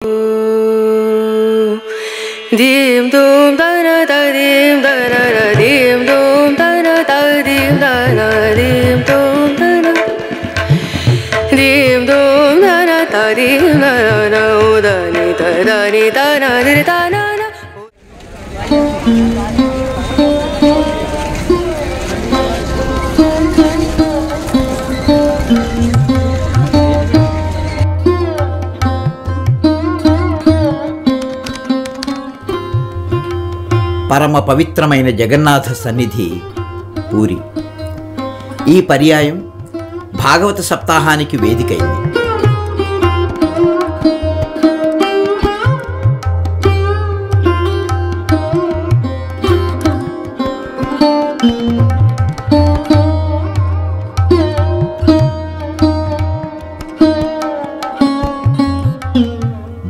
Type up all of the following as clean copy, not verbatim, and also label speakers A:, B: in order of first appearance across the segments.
A: dim dum da na da dim da na na dim dum da na da dim da na dim dum da na dim dum da na da dim da na da ni da na di da na na.
B: పరమ పవిత్రమైన జగన్నాథ సన్నిధి పూరి. ఈ పర్యాయం భాగవత సప్తాహానికి వేదికైంది.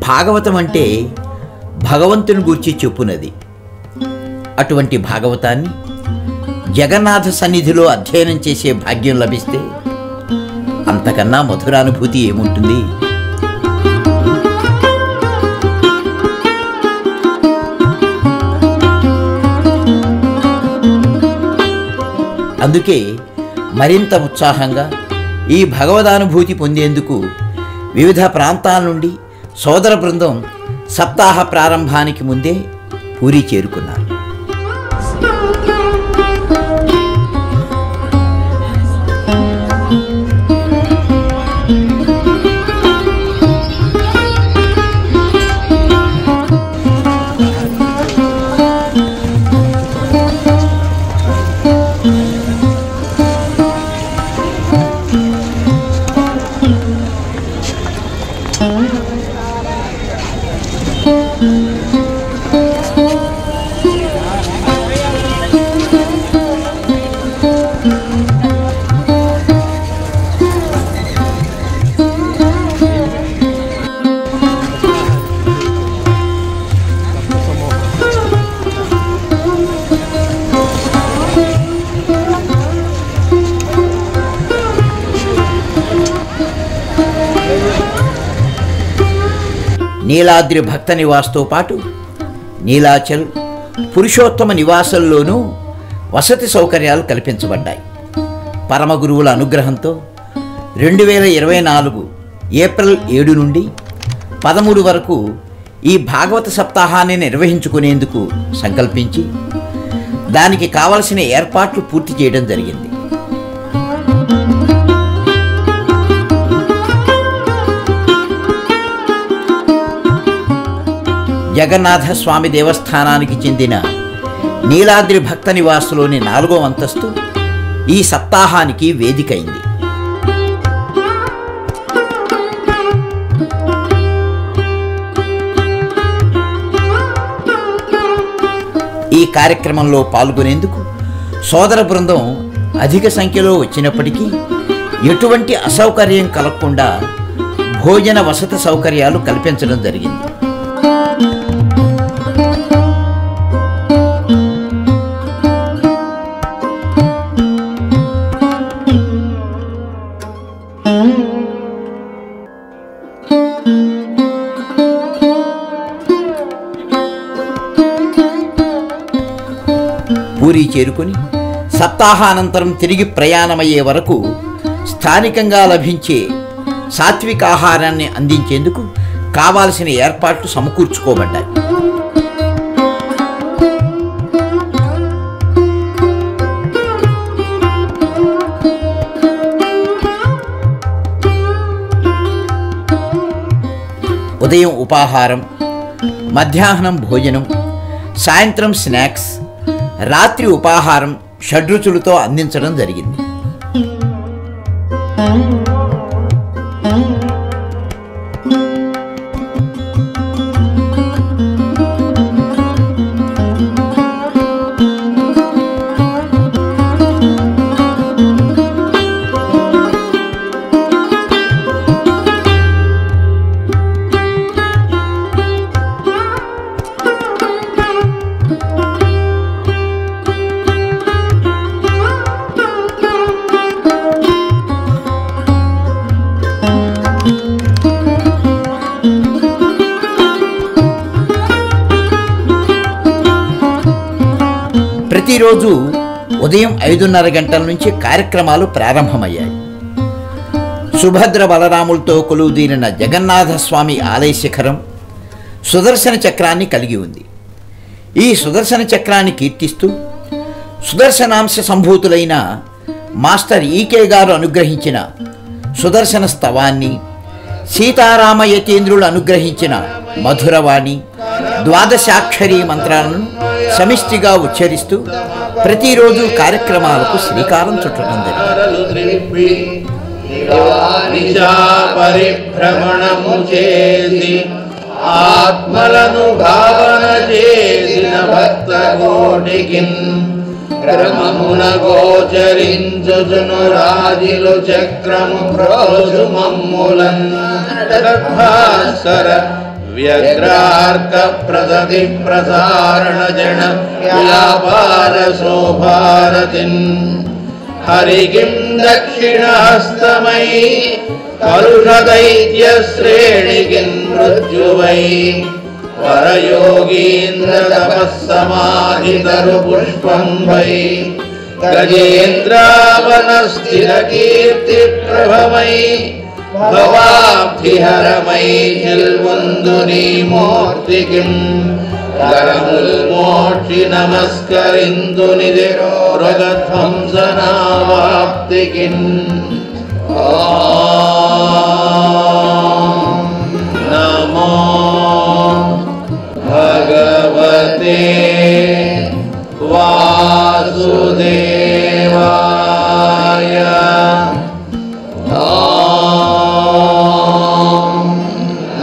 B: భాగవతం అంటే భగవంతుని గూర్చి చెప్పునది. అటువంటి భాగవతాన్ని జగన్నాథ సన్నిధిలో అధ్యయనం చేసే భాగ్యం లభిస్తే అంతకన్నా మధురానుభూతి ఏముంటుంది? అందుకే మరింత ఉత్సాహంగా ఈ భగవదానుభూతి పొందేందుకు వివిధ ప్రాంతాల నుండి సోదర బృందం సప్తాహ ప్రారంభానికి ముందే పూరి చేరుకున్నారు. నీలాద్రి భక్త నివాస్తో పాటు నీలాచల్, పురుషోత్తమ నివాసంలోనూ వసతి సౌకర్యాలు కల్పించబడ్డాయి. పరమగురువుల అనుగ్రహంతో 2024 ఏప్రిల్ 7 నుండి 13 వరకు ఈ భాగవత సప్తాహాన్ని నిర్వహించుకునేందుకు సంకల్పించి దానికి కావలసిన ఏర్పాట్లు పూర్తి చేయడం జరిగింది. జగన్నాథ స్వామి దేవస్థానానికి చెందిన నీలాద్రి భక్త నివాసులోని 4వ అంతస్తు ఈ సప్తాహానికి వేదికైంది. ఈ కార్యక్రమంలో పాల్గొనేందుకు సోదర బృందం అధిక సంఖ్యలో వచ్చినప్పటికీ ఎటువంటి అసౌకర్యం కలగకుండా భోజన వసతి సౌకర్యాలు కల్పించడం జరిగింది. పూరి చేరుకొని సప్తాహానంతరం తిరిగి ప్రయాణమయ్యే వరకు స్థానికంగా లభించే సాత్విక ఆహారాన్ని అందించేందుకు కావాల్సిన ఏర్పాట్లు సమకూర్చుకోబడ్డాయి. ఉదయం ఉపాహారం, మధ్యాహ్నం భోజనం, సాయంత్రం స్నాక్స్, రాత్రి ఉపాహారం షడ్రుచులతో అందించడం జరిగింది. ప్రతిరోజు ఉదయం 5:30 గంటల నుంచి కార్యక్రమాలు ప్రారంభమయ్యాయి. సుభద్ర బలరాములతో కొలువుదీరిన జగన్నాథస్వామి ఆలయ శిఖరం సుదర్శన చక్రాన్ని కలిగి ఉంది. ఈ సుదర్శన చక్రాన్ని కీర్తిస్తూ సుదర్శనాంశ సంభూతులైన మాస్టర్ ఈకే గారు అనుగ్రహించిన సుదర్శన స్తవాన్ని, సీతారామ యతీంద్రులు అనుగ్రహించిన మధురవాణి, ద్వాదశాక్షరీ మంత్రాలను సమిష్టిగా ఉచ్చరిస్తూ ప్రతిరోజు కార్యక్రమాలకు శ్రీకారం చుట్టడం జరిగింది.
C: పరిభ్రమణము చేసి ఆత్మలను భావన చేసిన భక్త కోటికి క్రమమున గోచరించుచును రాజిలు చక్రము రోజు మమ్ములన్ వ్యగ్రార్క ప్రదతి ప్రసారణ జన వ్యాపార శోభారతిన్ హరికిం దక్షిణహస్తమై కలుషదైత్య శ్రేణికిన్ మృత్యువై వరయోగీంద్ర తపస్సమాధితరు పుష్పం వై గజేంద్రావన స్థిర కీర్తి ప్రభమై భవాబ్ధిహరమై నిల్వందుని మూర్తికిం కరముల్ మోక్షి నమస్కరిందుని రోగధ్వంసనావాప్తికిన్ నమో భగవతే వాసుదేవాయ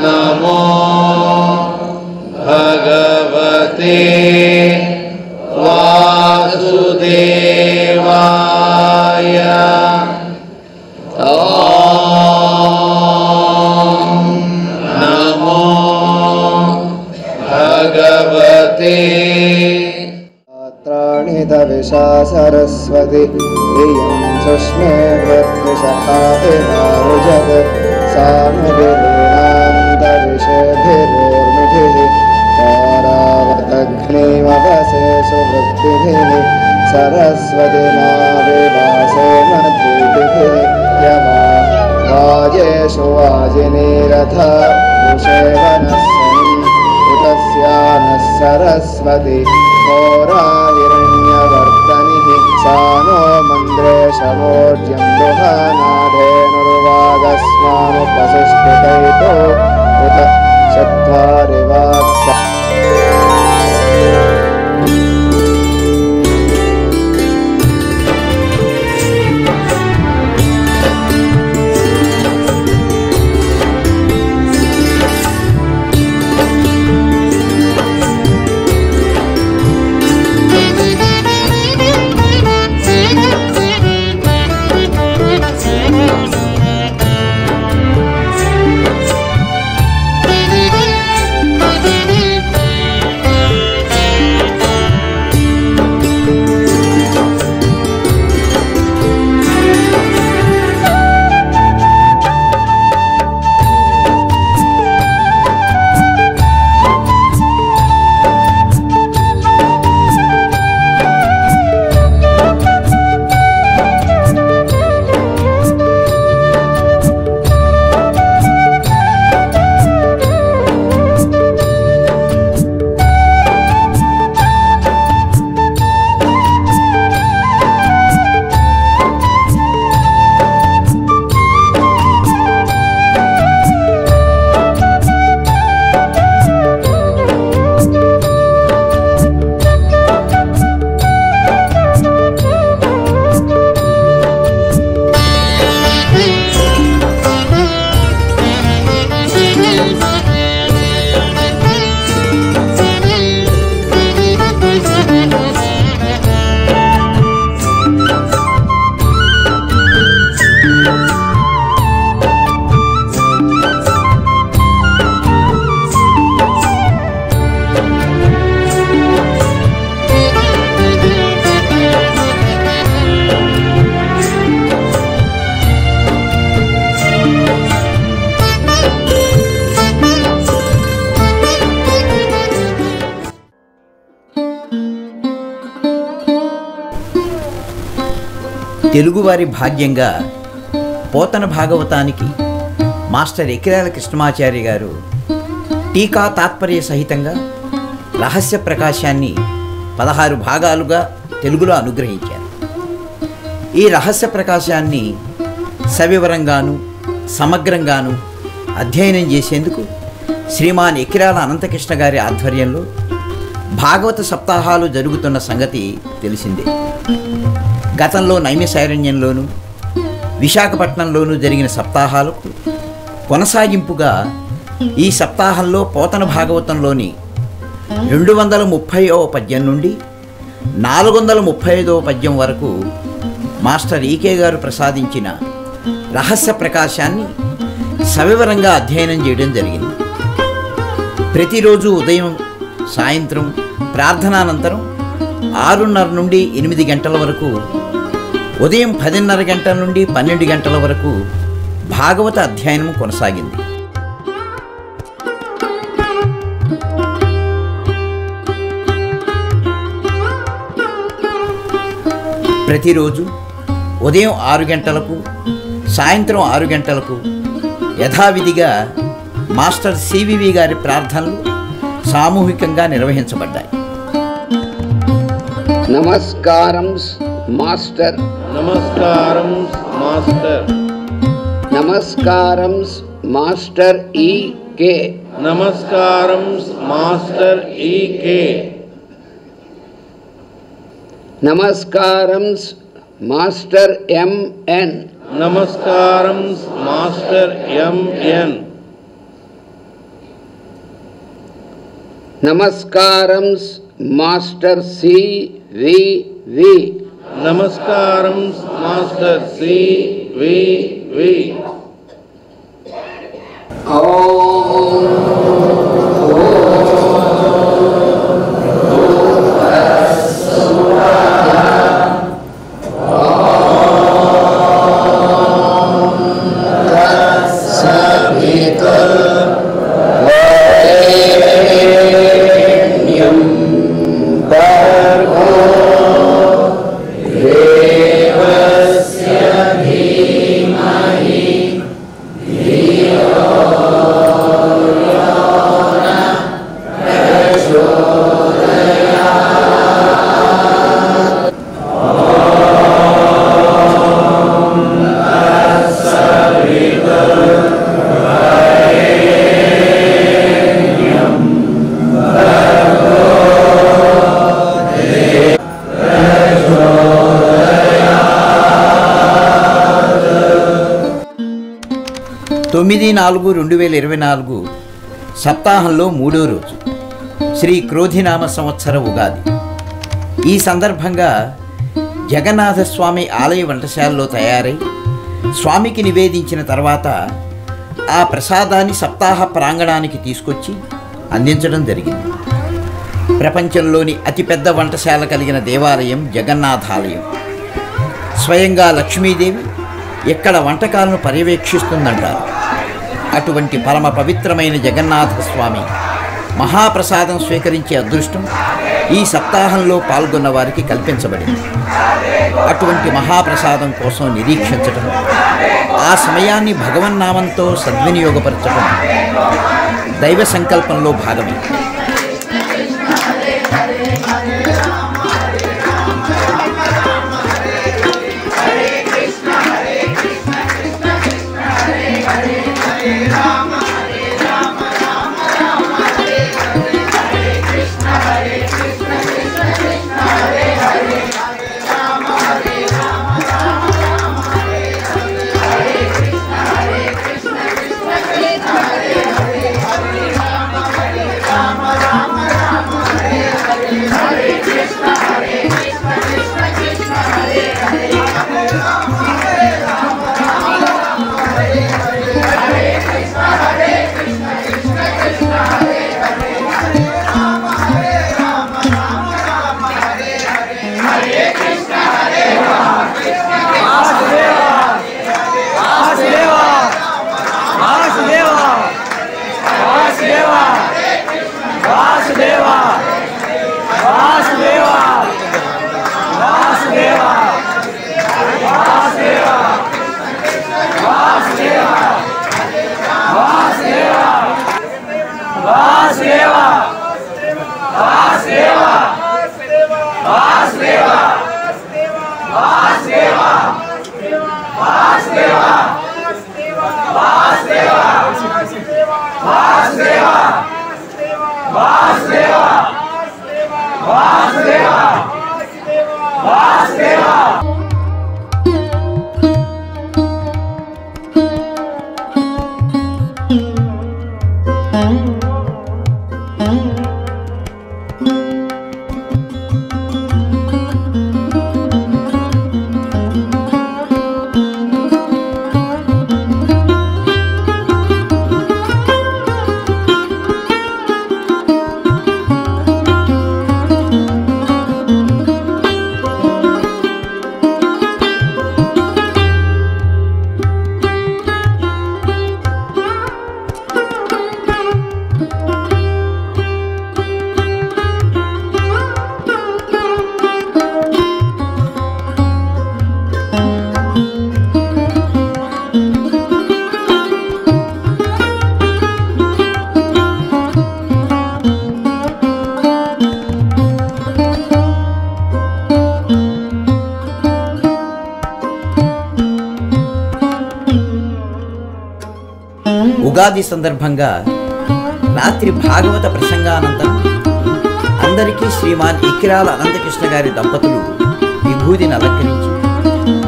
C: నమో భగవతే వాసుదేవాయ నమో భగవతే
D: त्राणिदविषा सरस्वती इयं सुष्मे वृत्तिशखातिनारुजत् सामगिरीणान्तरिषेभिरोर्मिभिः तारावतग्निमवसेषु वृत्तिभिः सरस्वतीनाविवासेन द्विभिः यमा वाजेषु वाजिनीरथा उषेवनस्सन् उतस्यानः सरस्वती होराहिरण्यवर्तनिः सा नो मन्द्रेशवोर्ज्यं दुहानाधेनुर्वागस्मानुपसुष्टुतैतो उत चत्वारिवाक्य
B: తెలుగువారి భాగ్యంగా పోతన భాగవతానికి మాస్టర్ ఎకిరాల కృష్ణమాచార్య గారు టీకా తాత్పర్య సహితంగా రహస్య ప్రకాశాన్ని 16 భాగాలుగా తెలుగులో అనుగ్రహించారు. ఈ రహస్య ప్రకాశాన్ని సవివరంగాను సమగ్రంగాను అధ్యయనం చేసేందుకు శ్రీమాన్ ఎకిరాల అనంతకృష్ణ గారి ఆధ్వర్యంలో భాగవత సప్తాహాలు జరుగుతున్న సంగతి తెలిసిందే. గతంలో నైమిసారణ్యంలోనూ విశాఖపట్నంలోనూ జరిగిన సప్తాహాలకు కొనసాగింపుగా ఈ సప్తాహంలో పోతన భాగవతంలోని 230వ పద్యం నుండి 435వ పద్యం వరకు మాస్టర్ ఈకే గారు ప్రసాదించిన రహస్య ప్రకాశాన్ని సవివరంగా అధ్యయనం చేయడం జరిగింది. ప్రతిరోజు ఉదయం సాయంత్రం ప్రార్థనానంతరం 6:30 నుండి 8 గంటల వరకు, ఉదయం 10:30 గంటల నుండి 12 గంటల వరకు భాగవత అధ్యయనం కొనసాగింది. ప్రతిరోజు ఉదయం 6 గంటలకు సాయంత్రం 6 గంటలకు యథావిధిగా మాస్టర్ సివివి గారి ప్రార్థనలు సామూహికంగా నిర్వహించబడ్డాయి.
E: నమస్కారం మాస్టర్.
C: నమస్కారం మాస్టర్.
E: నమస్కారం మాస్టర్ ఈకే.
C: నమస్కారం మాస్టర్ ఈకే.
E: నమస్కారం మాస్టర్ ఎంఎన్.
C: నమస్కారం మాస్టర్ ఎంఎన్.
E: నమస్కారం మాస్టర్ సివివి.
C: నమస్కారం మాస్టర్ సివివి.
B: తొమ్మిది 4/2024 సప్తాహంలో 3వ రోజు శ్రీ క్రోధినామ సంవత్సర ఉగాది. ఈ సందర్భంగా జగన్నాథస్వామి ఆలయ వంటశాలలో తయారై స్వామికి నివేదించిన తర్వాత ఆ ప్రసాదాన్ని సప్తాహ ప్రాంగణానికి తీసుకొచ్చి అందించడం జరిగింది. ప్రపంచంలోని అతిపెద్ద వంటశాల కలిగిన దేవాలయం జగన్నాథాలయం. స్వయంగా లక్ష్మీదేవి ఎక్కడ వంటకాలను పర్యవేక్షిస్తుందంటారు. అటువంటి పరమ పవిత్రమైన జగన్నాథ స్వామి మహాప్రసాదం స్వీకరించే అదృష్టం ఈ సప్తాహంలో పాల్గొన్న వారికి కల్పించబడింది. అటువంటి మహాప్రసాదం కోసం నిరీక్షించటం, ఆ సమయాన్ని భగవన్నామంతో సద్వినియోగపరచటం దైవ సంకల్పంలో భాగమే.
F: Rama
B: ఉగాది సందర్భంగా రాత్రి భాగవత ప్రసంగానంతరం అందరికీ శ్రీమాన్ ఇక్కిరాల అనంతకృష్ణ గారి దంపతులు విభూతిని అలంకరించి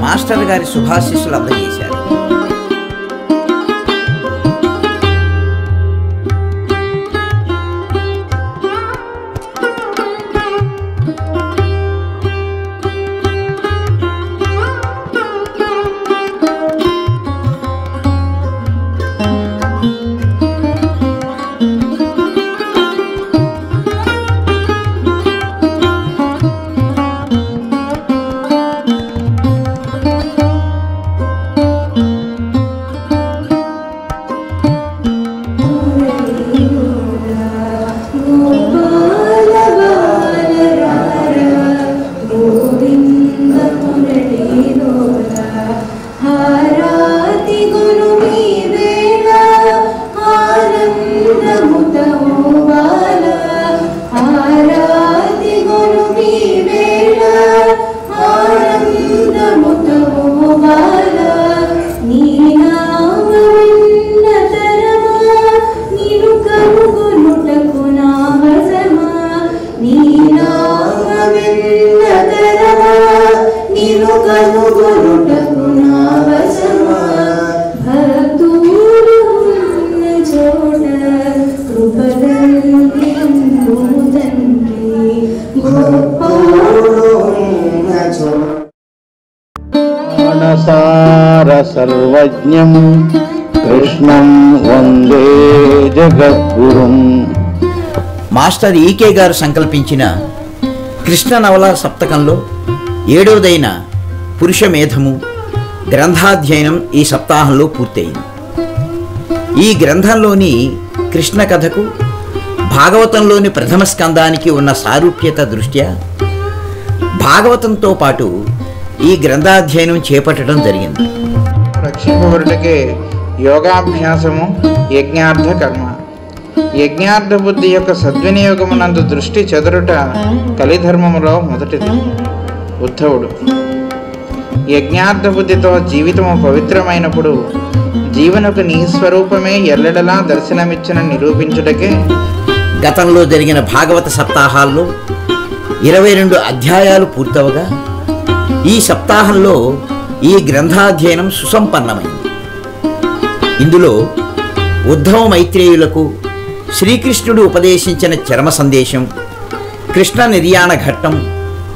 B: మాస్టర్ గారి శుభాశీస్సులు అందజేశారు.
C: సర్వజ్ఞం కృష్ణం వందే జగద్గురుం.
B: మాస్టర్ ఈకే గారు సంకల్పించిన కృష్ణ నవల సప్తకంలో 7వదైన పురుషమేధము గ్రంథాధ్యయనం ఈ సప్తాహంలో పూర్తయింది. ఈ గ్రంథంలోని కృష్ణ కథకు భాగవతంలోని ప్రథమ స్కందానికి ఉన్న సారూప్యత దృష్ట్యా భాగవతంతో పాటు ఈ గ్రంథాధ్యయనం చేపట్టడం జరిగింది.
F: రక్షింపబడుటకే యోగాభ్యాసము యజ్ఞార్థ కర్మ. యజ్ఞార్థ బుద్ధి యొక్క సద్వినియోగమునందు దృష్టి చెదరుట కలిధర్మములో మొదటిది. ఉద్ధవుడు యజ్ఞార్థ బుద్ధితో జీవితము పవిత్రమైనప్పుడు జీవనకు నీ స్వరూపమే ఎల్లడలా దర్శనమిచ్చిన నిరూపించుటకే
B: గతంలో జరిగిన భాగవత సప్తాహాల్లో 22 అధ్యాయాలు పూర్తవగా ఈ సప్తాహంలో ఈ గ్రంథాధ్యయనం సుసంపన్నమైంది. ఇందులో ఉద్ధవ మైత్రేయులకు శ్రీకృష్ణుడు ఉపదేశించిన చరమ సందేశం, కృష్ణ నిర్యాణ ఘట్టం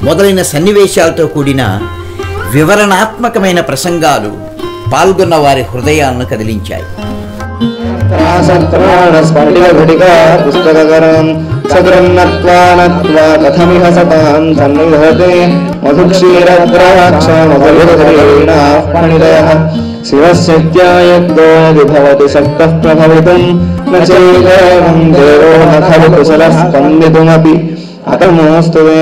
B: మొదలైన సన్నివేశాలతో కూడిన వివరణాత్మకమైన ప్రసంగాలు పాల్గొన్న వారి హృదయాలను కదిలించాయి.
D: పుస్తకకరం సదరం నత్వా నత్వా కథమిహ సతాం సన్నిధతే మధుక్షీరద్రాక్ష మధురీణ పణిదయః శివస్యత్యాయక్తో విభవతి శక్తః ప్రభవితుం న చైవం దేవో న ఖలు కుశలః స్పందితుమపి అతమోస్తుతే.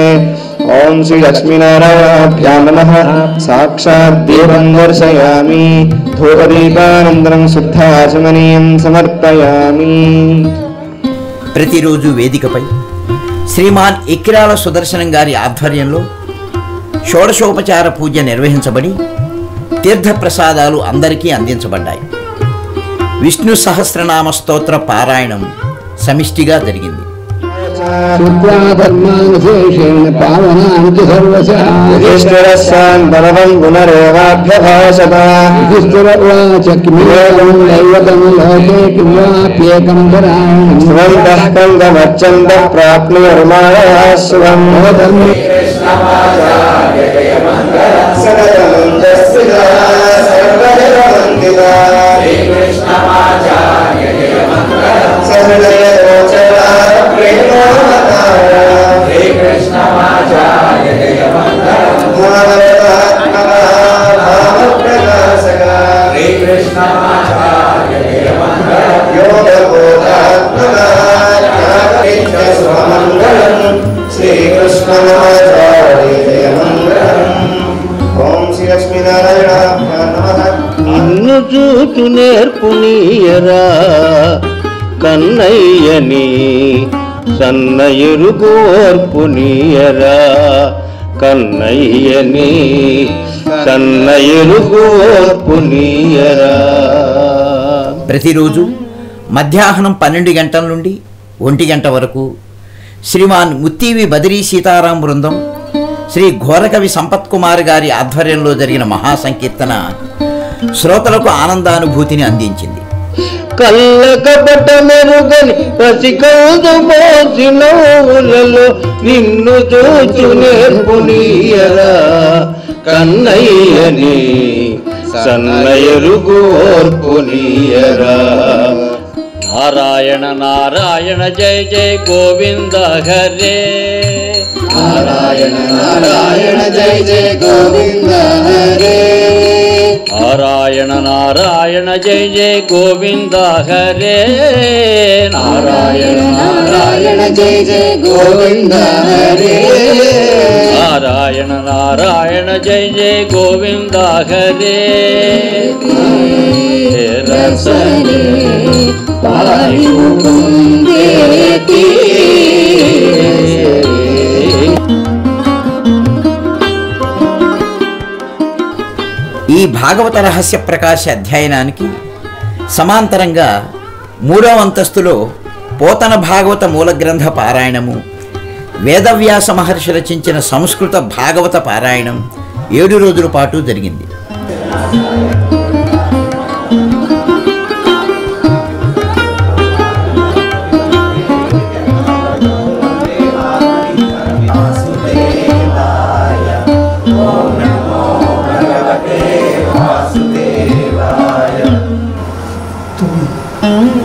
D: ఓం శ్రీ లక్ష్మీనారాయణాభ్యాం నమః. సాక్షాత్ దీపం దర్శయామి, ధూపదీపానంతరం శుద్ధాచమనీయం సమర్పయామి.
B: ప్రతిరోజు వేదికపై శ్రీమాన్ ఇక్కిరాల సుదర్శనం గారి ఆధ్వర్యంలో షోడశోపచార పూజ నిర్వహించబడి తీర్థప్రసాదాలు అందరికీ అందించబడ్డాయి. విష్ణు సహస్రనామ స్తోత్ర పారాయణం సమిష్టిగా జరిగింది.
E: ధర్మానుశేషేణ పావనాంతి సర్వశాన్
D: బలవం పునరేవాభ్యభాషత
E: యుధిష్ఠిరవాచ కిమేవం దైవతం లోకే కిం వాప్యేకం పరాయణం
D: స్వంతః కందమచ్చందః ప్రాప్నుర్మాయాస్వం
C: నిన్ను చూచు నేర్పునీయరా కన్నయ్యని సన్నయురుగోర్పునీయరా కన్నయ్యని సన్నయురుగోర్పునీయరా.
B: ప్రతిరోజు మధ్యాహ్నం 12 గంటల నుండి 1 గంట వరకు శ్రీమాన్ ముత్తివి బదిరీ సీతారాం బృందం శ్రీ ఘోరకవి సంపత్ కుమార్ గారి ఆధ్వర్యంలో జరిగిన మహాసంకీర్తన శ్రోతలకు ఆనందానుభూతిని అందించింది.
C: కళ్ళ కపట మెరుగని పసికందు మోసిన ఊలలో నిన్ను చూచు నేర్పునీయరా కన్నయ్యని సన్నయరుగోర్పునీయరా. నారాయణ నారాయణ జయ జయ గోవింద హరే
E: నారాయణ నారాయణ జయ జయ గోవింద హరే
C: నారాయణ నారాయణ జయ జయ గోవింద హరే
E: నారాయణ నారాయణ జయ జయ గోవింద హరే
C: నారాయణ నారాయణ జయ జయ గోవింద హరే రసనే
E: పారి ముకుందేతి.
B: ఈ భాగవత రహస్య ప్రకాశ అధ్యయనానికి సమాంతరంగా 3వ అంతస్తులో పోతన భాగవత మూల గ్రంథ పారాయణము, వేదవ్యాస మహర్షి రచించిన సంస్కృత భాగవత పారాయణం 7 రోజుల పాటు జరిగింది.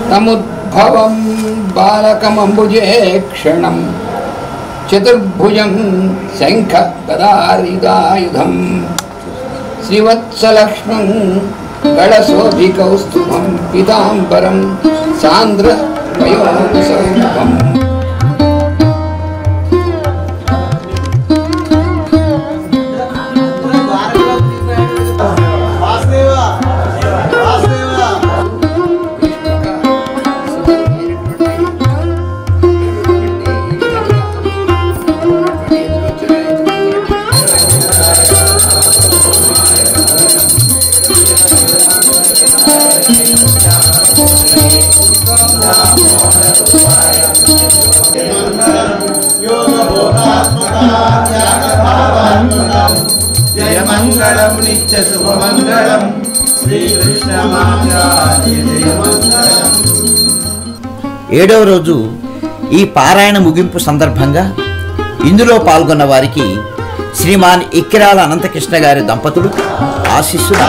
E: తముద్భవం బాలకమంబుజే క్షణం చతుర్భుజం శంఖ గదారిదాయుధం శ్రీవత్సలక్ష్మం గళశోభికౌస్తుభం పీతాంబరం సాంద్ర వయోసౌభం.
G: జయమంగళం నిత్య శుభమంగళం శ్రీకృష్ణమాచార్య జయమంగళం.
B: 7వ రోజు ఈ పారాయణ ముగింపు సందర్భంగా ఇందులో పాల్గొన్న వారికి శ్రీమాన్ ఇక్కిరాల అనంతకృష్ణ గారి దంపతులు ఆశీస్సులు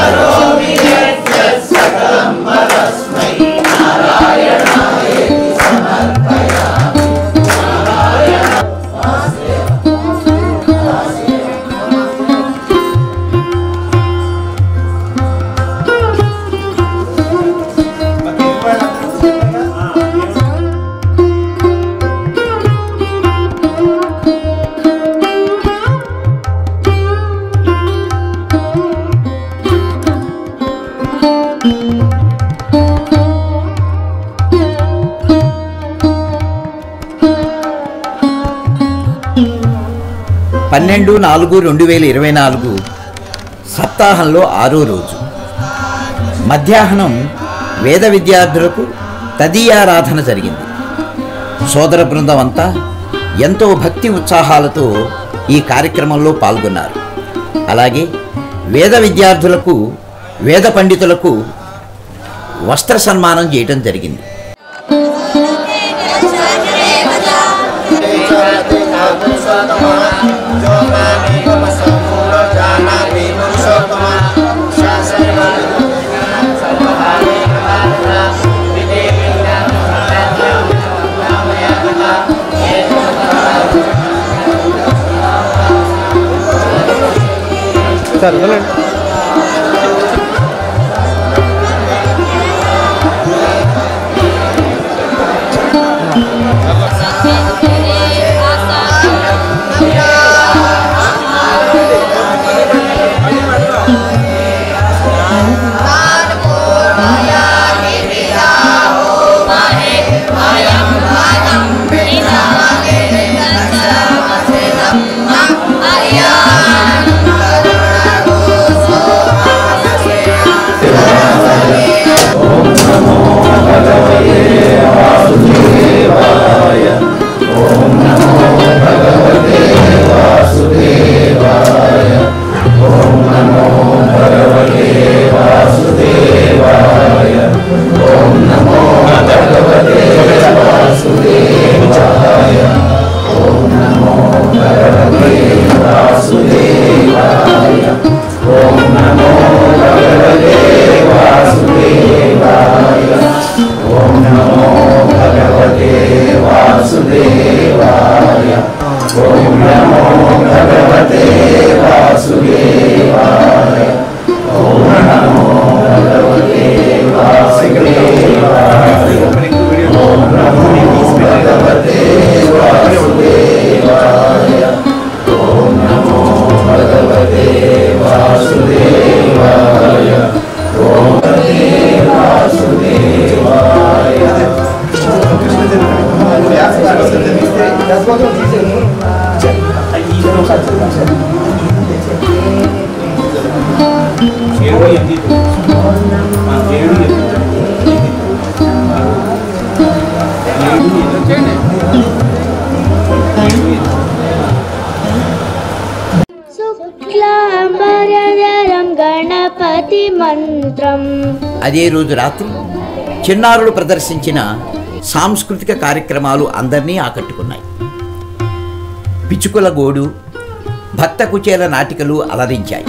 B: 12/4/2024 సప్తాహంలో 6వ రోజు. మధ్యాహ్నం వేద విద్యార్థులకు తదీయారాధన జరిగింది. సోదర బృందం అంతా ఎంతో భక్తి ఉత్సాహాలతో ఈ కార్యక్రమంలో పాల్గొన్నారు. అలాగే వేద విద్యార్థులకు, వేద పండితులకు వస్త్ర సన్మానం చేయటం జరిగింది. అదే రోజు రాత్రి చిన్నారులు ప్రదర్శించిన సాంస్కృతిక కార్యక్రమాలు అందరినీ ఆకట్టుకున్నాయి. పిచ్చుకుల గోడు, భక్త కుచేల నాటికలు అలరించాయి.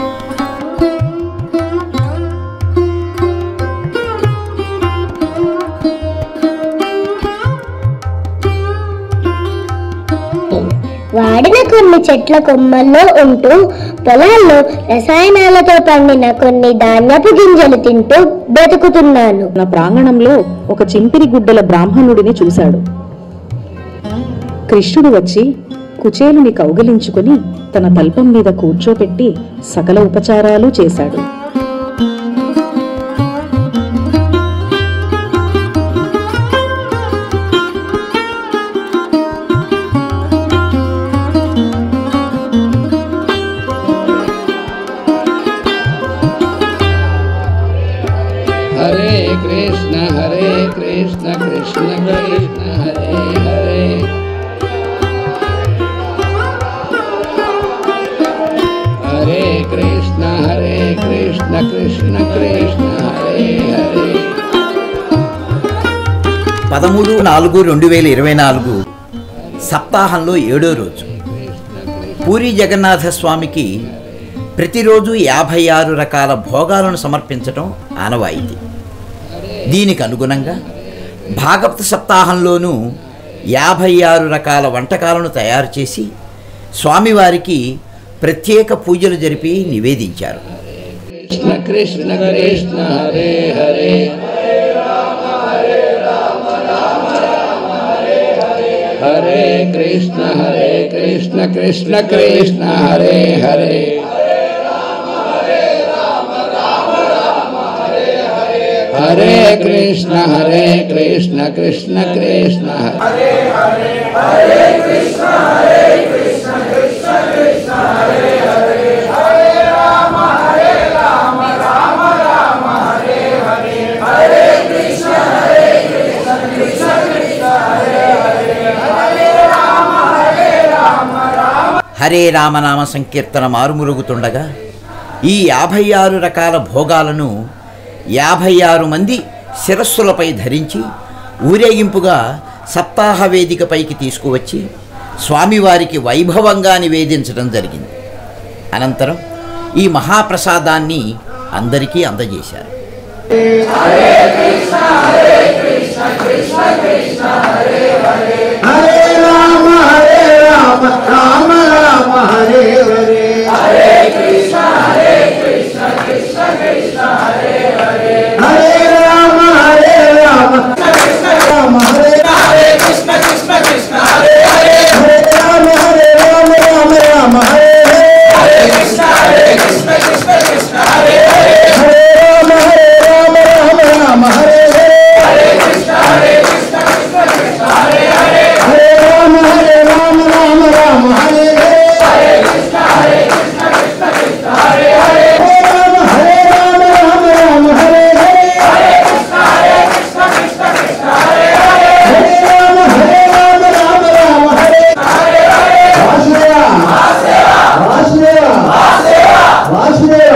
H: వాడిన కొన్ని చెట్ల కొమ్మల్లో ఉంటూ పొలాల్లో రసాయనాలతో పండిన కొన్ని ధాన్యపు గింజలు తింటూ బతుకుతున్నాను.
I: నా ప్రాంగణంలో ఒక చింపిరి గుడ్డల బ్రాహ్మణుడిని చూశాడు. కృష్ణుడు వచ్చి కుచేలుని కౌగిలించుకుని తన తల్పం మీద కూర్చోపెట్టి సకల ఉపచారాలు చేశాడు.
E: हरे कृष्ण कृष्ण कृष्ण हरे हरे, हरे कृष्ण कृष्ण कृष्ण हरे हरे.
B: 13/4/2024 సప్తాహంలో 7వ రోజు. పూరి జగన్నాథ స్వామికి ప్రతిరోజు 56 రకాల భోగాలను సమర్పించటం ఆనవాయితీ. దీనికి అనుగుణంగా భాగవత సప్తాహంలోనూ 56 రకాల వంటకాలను తయారు చేసి స్వామివారికి ప్రత్యేక పూజలు జరిపి నివేదించారు.
E: కృష్ణ కృష్ణ కృష్ణ హరే హరే, హరే కృష్ణ కృష్ణ కృష్ణ హరే హరే, హరే కృష్ణ కృష్ణ కృష్ణ హరే హరే, హరే కృష్ణ కృష్ణ కృష్ణ
B: హరే రామనామ సంకీర్తన మారుమురుగుతుండగా ఈ 56 రకాల భోగాలను 56 మంది శిరస్సులపై ధరించి ఊరేగింపుగా సప్తాహ వేదికపైకి తీసుకువచ్చి స్వామివారికి వైభవంగా నివేదించడం జరిగింది. అనంతరం ఈ మహాప్రసాదాన్ని అందరికీ అందజేశారు.
G: హరే కృష్ణ హరే కృష్ణ కృష్ణ కృష్ణ హరే హరే హరే రామ రామ రామ హరే హరే హరే కృష్ణ కృష్ణ కృష్ణ హరే హరే హరే రామ కృష్ణ రామ హరే హరే కృష్ణ కృష్ణ కృష్ణ హరే హరే హరే రామ రామ హరే హరే కృష్ణ కృష్ణ కృష్ణ హరే హరే హరే రామ రామ హరే హరే కృష్ణ కృష్ణ కృష్ణ హరే హరే హరే రామ రామ హరే హరే కృష్ణ కృష్ణ కృష్ణ హరే హరే హరే రామ రామ హరే హరే కృష్ణ కృష్ణ కృష్ణ హరే హరే హరే రామ రామ హరే హరే వాసుదేవ వాసుదేవ వాసుదేవ వాసుదేవ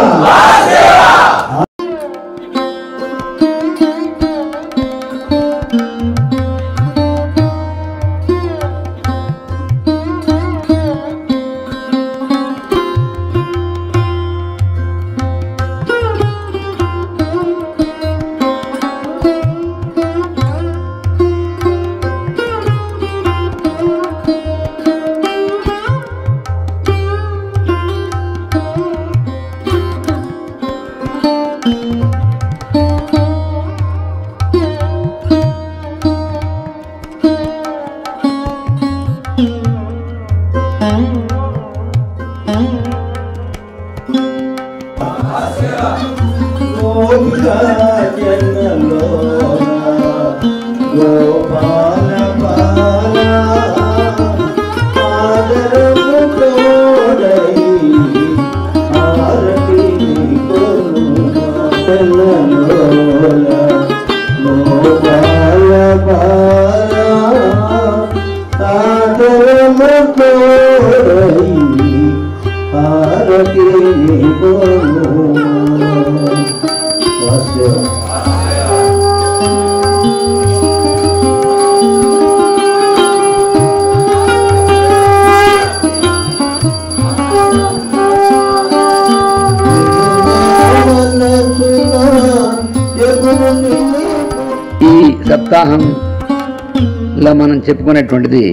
E: సప్తాహంలో మనం చెప్పుకునేటువంటిది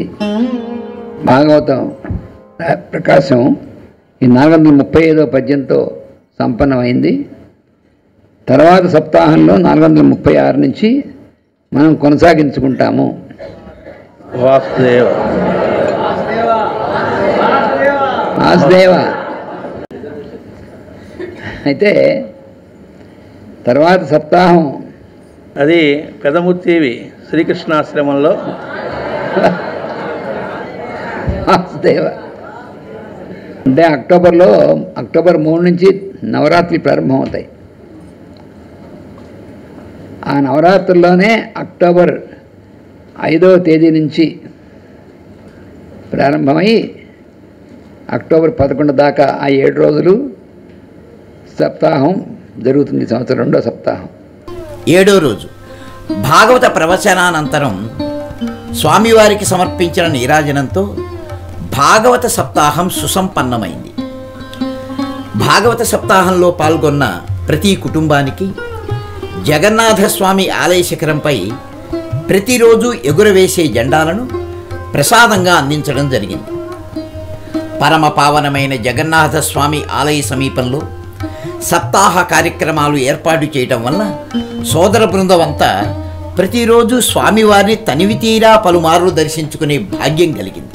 E: భాగవతం ప్రకాశం ఈ 435వ పద్యంతో సంపన్నమైంది. తర్వాత సప్తాహంలో 436 నుంచి మనం కొనసాగించుకుంటాము. వాసుదేవ వాసుదేవ అయితే తర్వాత సప్తాహం
J: అది పెదముత్తీవి శ్రీకృష్ణాశ్రమంలో
E: వాసుదేవ అంటే అక్టోబర్ 3 నుంచి నవరాత్రి ప్రారంభమవుతాయి. ఆ నవరాత్రుల్లోనే అక్టోబర్ 5వ తేదీ నుంచి ప్రారంభమై అక్టోబర్ 11 దాకా ఆ 7 రోజులు సప్తాహం జరుగుతుంది. సంవత్సరం 2వ సప్తాహం.
B: 7వ రోజు భాగవత ప్రవచనానంతరం స్వామివారికి సమర్పించిన నీరాజనంతో భాగవత సప్తాహం సుసంపన్నమైంది. భాగవత సప్తాహంలో పాల్గొన్న ప్రతి కుటుంబానికి జగన్నాథస్వామి ఆలయ శిఖరంపై ప్రతిరోజు ఎగురవేసే జెండాలను ప్రసాదంగా అందించడం జరిగింది. పరమ పావనమైన జగన్నాథస్వామి ఆలయ సమీపంలో సప్తాహ కార్యక్రమాలు ఏర్పాటు చేయటం వల్ల సోదర బృందం అంతా ప్రతిరోజు స్వామివారిని తనివి తీరా పలుమార్లు దర్శించుకునే భాగ్యం కలిగింది.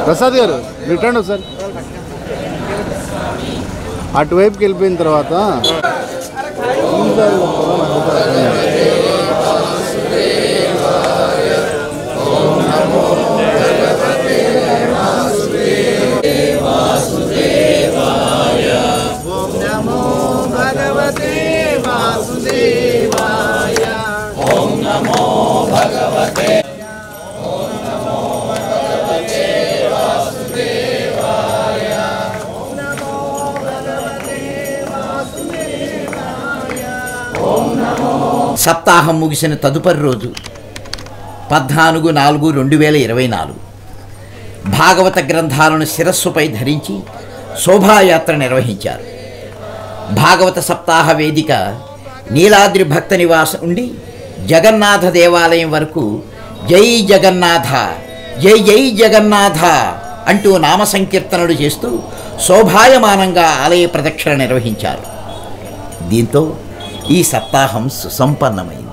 K: ప్రసాద్ గారు రిటర్న్ ఒకసారి అటువైపుకి వెళ్ళిపోయిన తర్వాత
B: సప్తాహం ముగిసిన తదుపరి రోజు 14/4/2024 భాగవత గ్రంథాలను శిరస్సుపై ధరించి శోభాయాత్ర నిర్వహించారు. భాగవత సప్తాహ వేదిక నీలాద్రి భక్త నివాసం నుండి జగన్నాథ దేవాలయం వరకు జై జగన్నాథ జై జై జగన్నాథ అంటూ నామ సంకీర్తనలు చేస్తూ శోభాయమానంగా ఆలయ ప్రదక్షిణ నిర్వహించారు. దీంతో ఈ సప్తాహం సుసంపన్నమైంది.